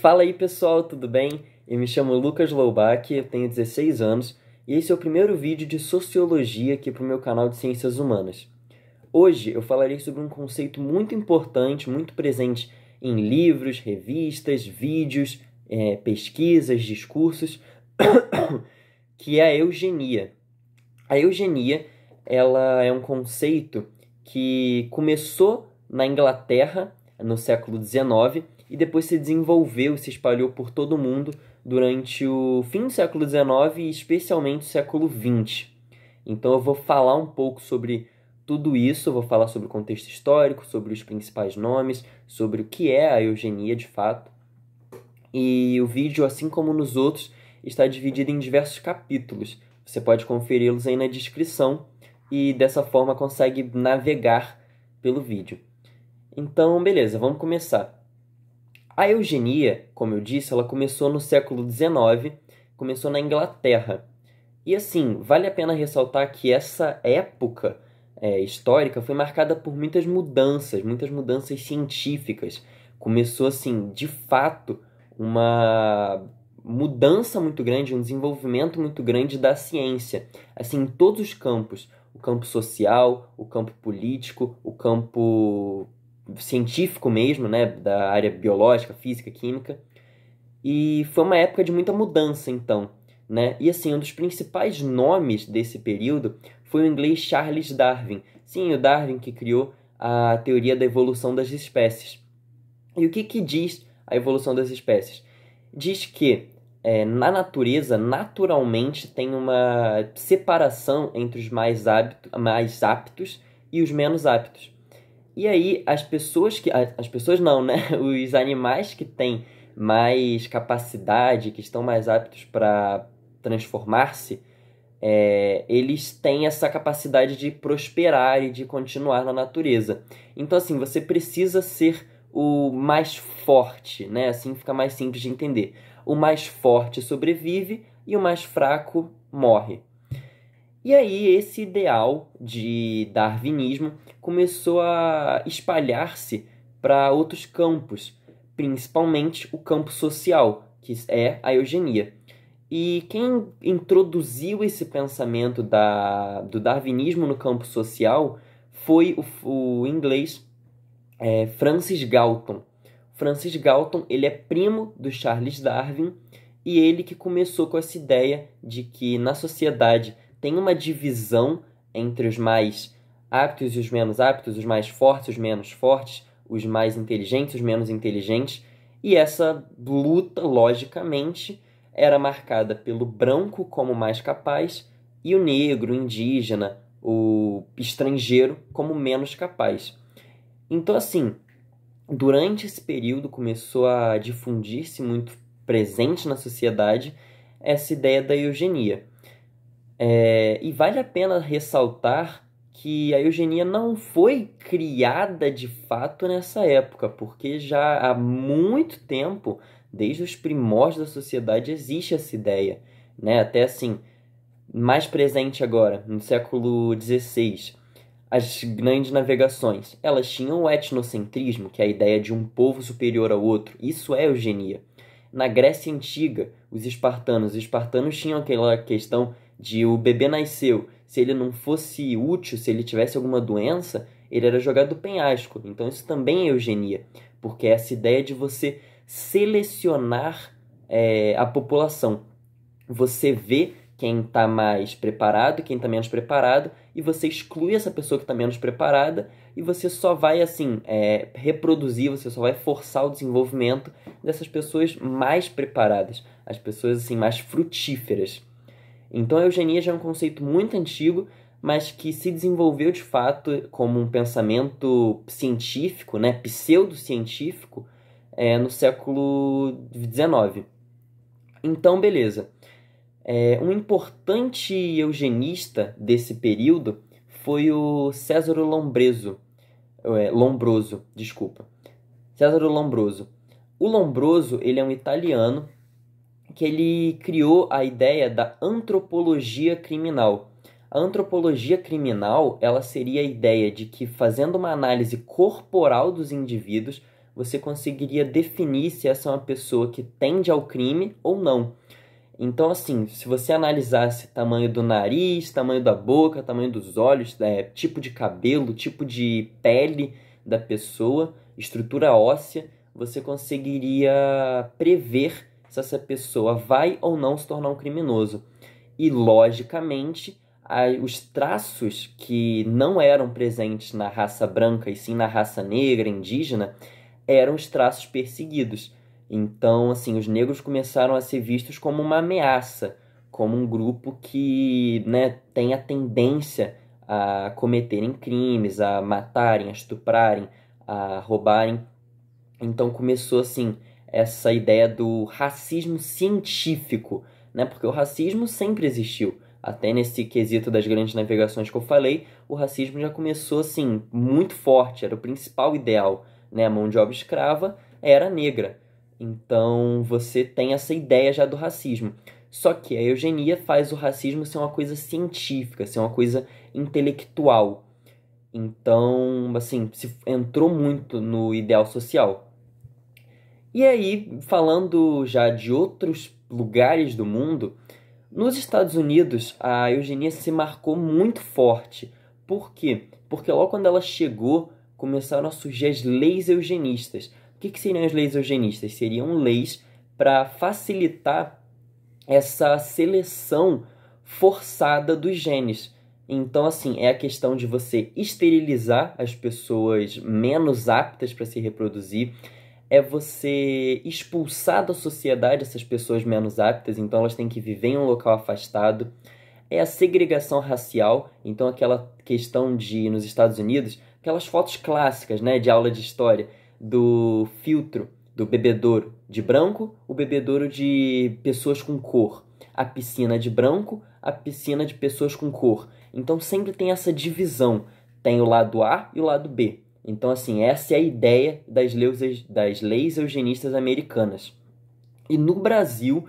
Fala aí pessoal, tudo bem? Eu me chamo Lucas Loubach, eu tenho 16 anos e esse é o primeiro vídeo de Sociologia aqui para o meu canal de Ciências Humanas. Hoje eu falarei sobre um conceito muito importante, muito presente em livros, revistas, vídeos, pesquisas, discursos, que é a eugenia. A eugenia, ela é um conceito que começou na Inglaterra no século XIX e depois se desenvolveu, se espalhou por todo o mundo durante o fim do século XIX e especialmente o século XX. Então eu vou falar um pouco sobre tudo isso, eu vou falar sobre o contexto histórico, sobre os principais nomes, sobre o que é a eugenia de fato. E o vídeo, assim como nos outros, está dividido em diversos capítulos. Você pode conferi-los aí na descrição e dessa forma consegue navegar pelo vídeo. Então, beleza, vamos começar. A eugenia, como eu disse, ela começou no século XIX, começou na Inglaterra. E assim, vale a pena ressaltar que essa época histórica foi marcada por muitas mudanças científicas. Começou, assim, de fato, uma mudança muito grande, um desenvolvimento muito grande da ciência, assim, em todos os campos. O campo social, o campo político, o campo científico mesmo, né, da área biológica, física, química. E foi uma época de muita mudança, então, né? E assim, um dos principais nomes desse período foi o inglês Charles Darwin. Sim, o Darwin que criou a teoria da evolução das espécies. E o que diz a evolução das espécies? Diz que na natureza, naturalmente, tem uma separação entre os mais aptos e os menos aptos. E aí, as pessoas não, né? Os animais que têm mais capacidade, que estão mais aptos para transformar-se, eles têm essa capacidade de prosperar e de continuar na natureza. Então, assim, você precisa ser o mais forte, né? Assim fica mais simples de entender. O mais forte sobrevive e o mais fraco morre. E aí esse ideal de darwinismo começou a espalhar-se para outros campos, principalmente o campo social, que é a eugenia. E quem introduziu esse pensamento do darwinismo no campo social foi o inglês Francis Galton. Francis Galton, ele é primo do Charles Darwin e ele que começou com essa ideia de que na sociedade tem uma divisão entre os mais aptos e os menos aptos, os mais fortes e os menos fortes, os mais inteligentes e os menos inteligentes, e essa luta, logicamente, era marcada pelo branco como mais capaz e o negro, o indígena, o estrangeiro como menos capaz. Então, assim, durante esse período começou a difundir-se muito presente na sociedade essa ideia da eugenia. E vale a pena ressaltar que a eugenia não foi criada de fato nessa época, porque já há muito tempo, desde os primórdios da sociedade, existe essa ideia, né? Até assim, mais presente agora, no século XVI. As grandes navegações, elas tinham o etnocentrismo, que é a ideia de um povo superior ao outro. Isso é eugenia. Na Grécia Antiga, os espartanos tinham aquela questão de o bebê nasceu, se ele não fosse útil, se ele tivesse alguma doença, ele era jogado do penhasco. Então isso também é eugenia, porque é essa ideia de você selecionar a população. Você vê quem está mais preparado, quem está menos preparado, e você exclui essa pessoa que está menos preparada, e você só vai, assim, reproduzir, você só vai forçar o desenvolvimento dessas pessoas mais preparadas, as pessoas, assim, mais frutíferas. Então, a eugenia já é um conceito muito antigo, mas que se desenvolveu, de fato, como um pensamento científico, né, pseudocientífico, no século XIX. Então, beleza. Um importante eugenista desse período foi o Cesare Lombroso, desculpa. Cesare Lombroso. O Lombroso, ele é um italiano que ele criou a ideia da antropologia criminal. A antropologia criminal, ela seria a ideia de que, fazendo uma análise corporal dos indivíduos, você conseguiria definir se essa é uma pessoa que tende ao crime ou não. Então, assim, se você analisasse tamanho do nariz, tamanho da boca, tamanho dos olhos, tipo de cabelo, tipo de pele da pessoa, estrutura óssea, você conseguiria prever se essa pessoa vai ou não se tornar um criminoso. E, logicamente, os traços que não eram presentes na raça branca e sim na raça negra, indígena, eram os traços perseguidos. Então, assim, os negros começaram a ser vistos como uma ameaça, como um grupo que, né, tem a tendência a cometerem crimes, a matarem, a estuprarem, a roubarem. Então começou, assim, essa ideia do racismo científico, né? Porque o racismo sempre existiu. Até nesse quesito das grandes navegações que eu falei, o racismo já começou, assim, muito forte, era o principal ideal, né? A mão de obra escrava era negra. Então você tem essa ideia já do racismo. Só que a eugenia faz o racismo ser uma coisa científica, ser uma coisa intelectual. Então, assim, se entrou muito no ideal social. E aí, falando já de outros lugares do mundo, nos Estados Unidos a eugenia se marcou muito forte. Por quê? Porque logo quando ela chegou, começaram a surgir as leis eugenistas. O que seriam as leis eugenistas? Seriam leis para facilitar essa seleção forçada dos genes. Então, assim, é a questão de você esterilizar as pessoas menos aptas para se reproduzir, é você expulsar da sociedade essas pessoas menos aptas, então elas têm que viver em um local afastado. É a segregação racial, então aquela questão de, nos Estados Unidos, aquelas fotos clássicas, né, de aula de história, do filtro do bebedouro de branco, o bebedouro de pessoas com cor, a piscina de branco, a piscina de pessoas com cor. Então sempre tem essa divisão, tem o lado A e o lado B. Então, assim, essa é a ideia das leis eugenistas americanas. E no Brasil,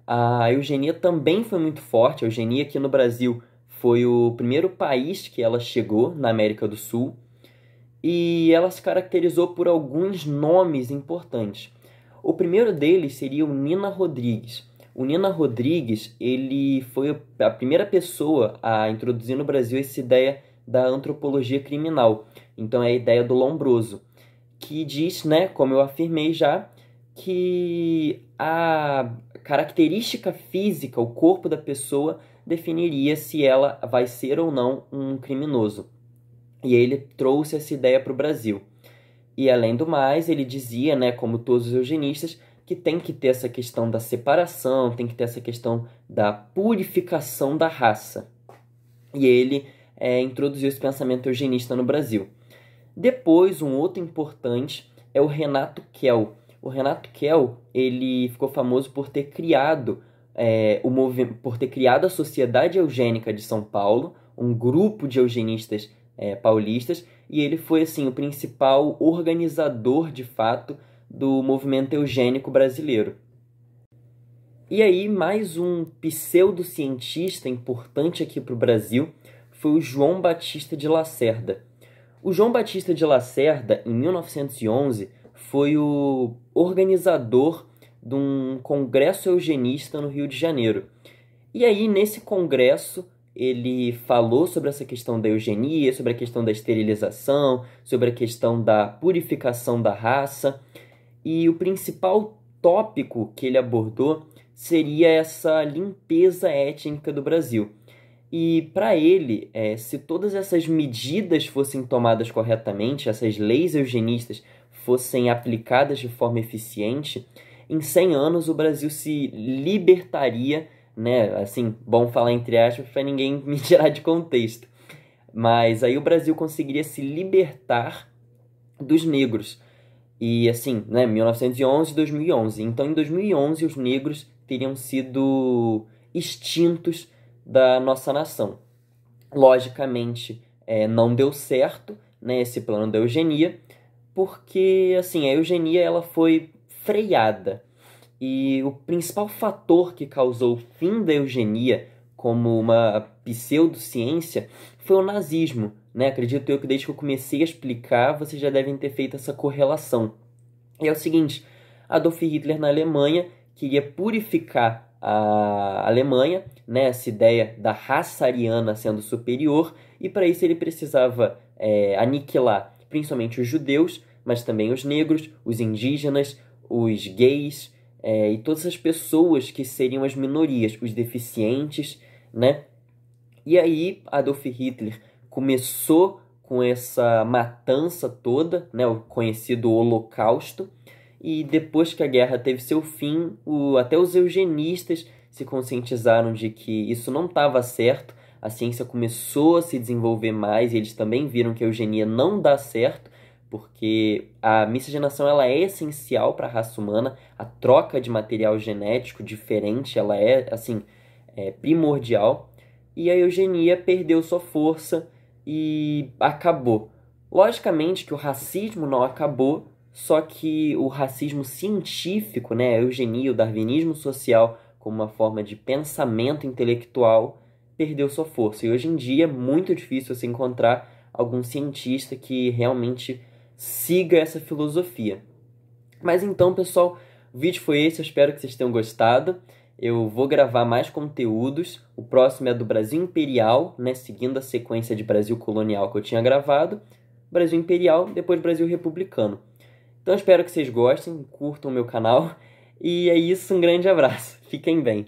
a eugenia também foi muito forte. A eugenia aqui no Brasil foi o primeiro país que ela chegou na América do Sul. E ela se caracterizou por alguns nomes importantes. O primeiro deles seria o Nina Rodrigues. O Nina Rodrigues, ele foi a primeira pessoa a introduzir no Brasil essa ideia da antropologia criminal. Então é a ideia do Lombroso, que diz, né, como eu afirmei já, que a característica física, o corpo da pessoa, definiria se ela vai ser ou não um criminoso. E ele trouxe essa ideia para o Brasil. E além do mais, ele dizia, né, como todos os eugenistas, que tem que ter essa questão da separação, tem que ter essa questão da purificação da raça. E ele introduziu esse pensamento eugenista no Brasil. Depois, um outro importante é o Renato Kell. O Renato Kell, ele ficou famoso por ter criado a Sociedade Eugênica de São Paulo, um grupo de eugenistas paulistas, e ele foi assim o principal organizador, de fato, do movimento eugênico brasileiro. E aí, mais um pseudocientista importante aqui para o Brasil foi o João Batista de Lacerda. O João Batista de Lacerda, em 1911, foi o organizador de um congresso eugenista no Rio de Janeiro. E aí, nesse congresso, ele falou sobre essa questão da eugenia, sobre a questão da esterilização, sobre a questão da purificação da raça. E o principal tópico que ele abordou seria essa limpeza étnica do Brasil. E para ele, se todas essas medidas fossem tomadas corretamente, essas leis eugenistas fossem aplicadas de forma eficiente, em 100 anos o Brasil se libertaria, né? Assim, bom falar entre aspas para ninguém me tirar de contexto. Mas aí o Brasil conseguiria se libertar dos negros. E assim, né, 1911 e 2011. Então, em 2011, os negros teriam sido extintos da nossa nação. Logicamente, não deu certo, né, esse plano da eugenia, porque assim, a eugenia ela foi freada. E o principal fator que causou o fim da eugenia como uma pseudociência foi o nazismo, né? Acredito eu que desde que eu comecei a explicar, vocês já devem ter feito essa correlação. E é o seguinte, Adolf Hitler na Alemanha queria purificar a Alemanha, né, essa ideia da raça ariana sendo superior, e para isso ele precisava aniquilar principalmente os judeus, mas também os negros, os indígenas, os gays, e todas as pessoas que seriam as minorias, os deficientes, né? E aí Adolf Hitler começou com essa matança toda, né, o conhecido Holocausto, e depois que a guerra teve seu fim, até os eugenistas se conscientizaram de que isso não estava certo, a ciência começou a se desenvolver mais e eles também viram que a eugenia não dá certo, porque a miscigenação ela é essencial para a raça humana, a troca de material genético diferente ela é assim, primordial, e a eugenia perdeu sua força e acabou. Logicamente que o racismo não acabou, só que o racismo científico, né, a eugenia, o darwinismo social, como uma forma de pensamento intelectual, perdeu sua força. E hoje em dia é muito difícil você encontrar algum cientista que realmente siga essa filosofia. Mas então, pessoal, o vídeo foi esse, eu espero que vocês tenham gostado. Eu vou gravar mais conteúdos. O próximo é do Brasil Imperial, né, seguindo a sequência de Brasil Colonial que eu tinha gravado. Brasil Imperial, depois Brasil Republicano. Então espero que vocês gostem, curtam o meu canal. E é isso, um grande abraço. Fiquem bem.